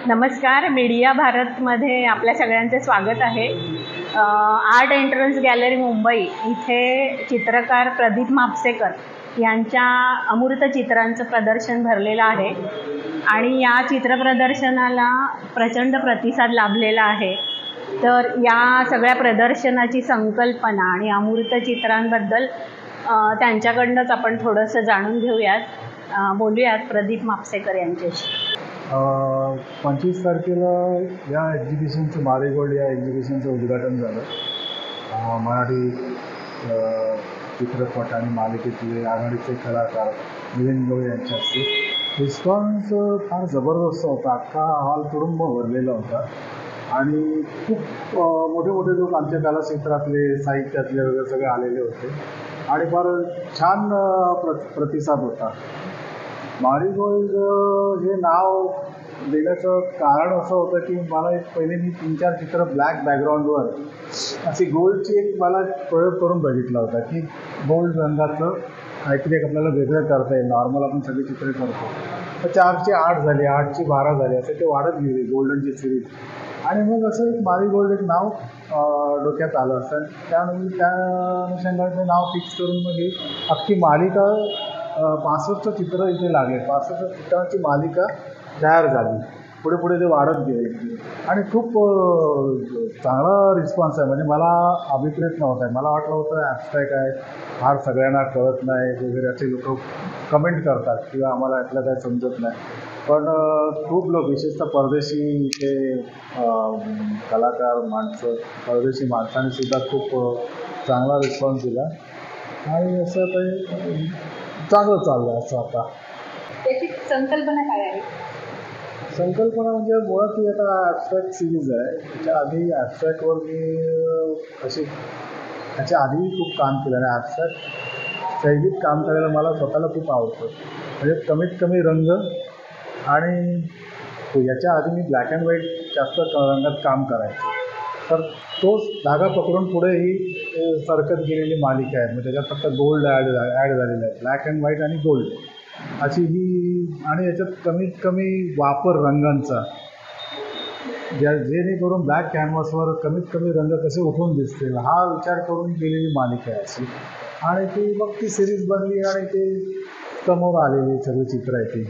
नमस्कार, मीडिया भारतमध्ये आपल्या सगळ्यांचे स्वागत आहे. आर्ट एंट्रन्स गॅलरी मुंबई इथे चित्रकार प्रदीप म्हापसेकर यांच्या अमूर्त चित्रांचं प्रदर्शन भरलेलं आहे आणि या चित्रप्रदर्शनाला प्रचंड प्रतिसाद लाभलेला आहे. तर या सगळ्या प्रदर्शनाची संकल्पना आणि अमूर्त चित्रांबद्दल त्यांच्याकडनंच आपण थोडंसं जाणून घेऊयात. बोलूयात प्रदीप म्हापसेकर यांच्याशी. 25 तारखेला या एक्झिबिशनचं मारीगोल्ड या एक्झिबिशनचं उद्घाटन झालं. मराठी चित्रपट आणि मालिकेतले आघाडीचे कलाकार मिलिंद गवळी यांच्या हस्ते रिस्पॉन्स फार जबरदस्त होता. अख्खा हॉल तुडुंब भरलेला होता आणि खूप मोठे मोठे लोक आमच्या कलाक्षेत्रातले साहित्यातले वगैरे सगळे आलेले होते आणि फार छान प्रतिसाद होता. मारीगोल्ड हे नाव देण्याचं कारण असं होतं की मला पहिले मी 3-4 चित्र ब्लॅक बॅकग्राऊंडवर अशी गोल्डची एक मला प्रयोग करून बघितला होता की गोल्ड रंगाचं काहीतरी एक आपल्याला वेगळं करता येईल. नॉर्मल आपण सगळी चित्रे करतो, तर 4ची 8 झाली, 8ची 12 झाली, असे ते वाढत गेले गोल्डनची सिरीज. आणि मग असं एक मारीगोल्ड एक नाव डोक्यात आलं असतं. त्यानंतर त्या अनुषंगाने नाव फिक्स करून मग ही अख्खी मालिका 65 चित्र इथे लागले. 65 चित्रांची मालिका तयार झाली. पुढे पुढे ते वाढत गेले आणि खूप चांगला रिस्पॉन्स आहे. म्हणजे मला अभिप्रेत नव्हता आहे. मला वाटलं होतं ॲब्स्ट्रॅक्ट आहे, फार सगळ्यांना कळत नाही वगैरे असे लोक कमेंट करतात किंवा आम्हाला यातलं काही समजत नाही. पण खूप लोक, विशेषतः परदेशी इथे कलाकार माणसं, परदेशी माणसांनी सुद्धा खूप चांगला रिस्पॉन्स दिला आणि असं काही चांगलं चाललं असं. आता त्याची संकल्पना काय आहे? संकल्पना म्हणजे मुळात ती आता ॲब्स्ट्रॅक्ट सिरीज आहे. त्याच्या आधी ॲब्स्ट्रॅक्टवर मी त्याच्या आधीही खूप काम केलं आणि ॲब्स्ट्रॅक्ट शैलीत काम करायला मला स्वतःला खूप आवडतं. म्हणजे कमीत कमी रंग आणि याच्या आधी मी ब्लॅक अँड व्हाईट जास्त रंगात काम करायचो. तर तोच धागा पकडून पुढे ही सरकत गेलेली मालिका आहे. मग त्याच्यात फक्त गोल्ड ॲड झालेलं आहे, ब्लॅक अँड व्हाईट आणि गोल्ड अशी ही. आणि याच्यात कमीत कमी वापर रंगांचा, जेणेकरून ब्लॅक कॅनव्हासवर कमीत कमी रंग कसे उठून दिसतील हा विचार करून केलेली मालिका आहे अशी. आणि ती मग ती सिरीज बनली आणि ते समोर आलेली सगळी चित्र आहे ती.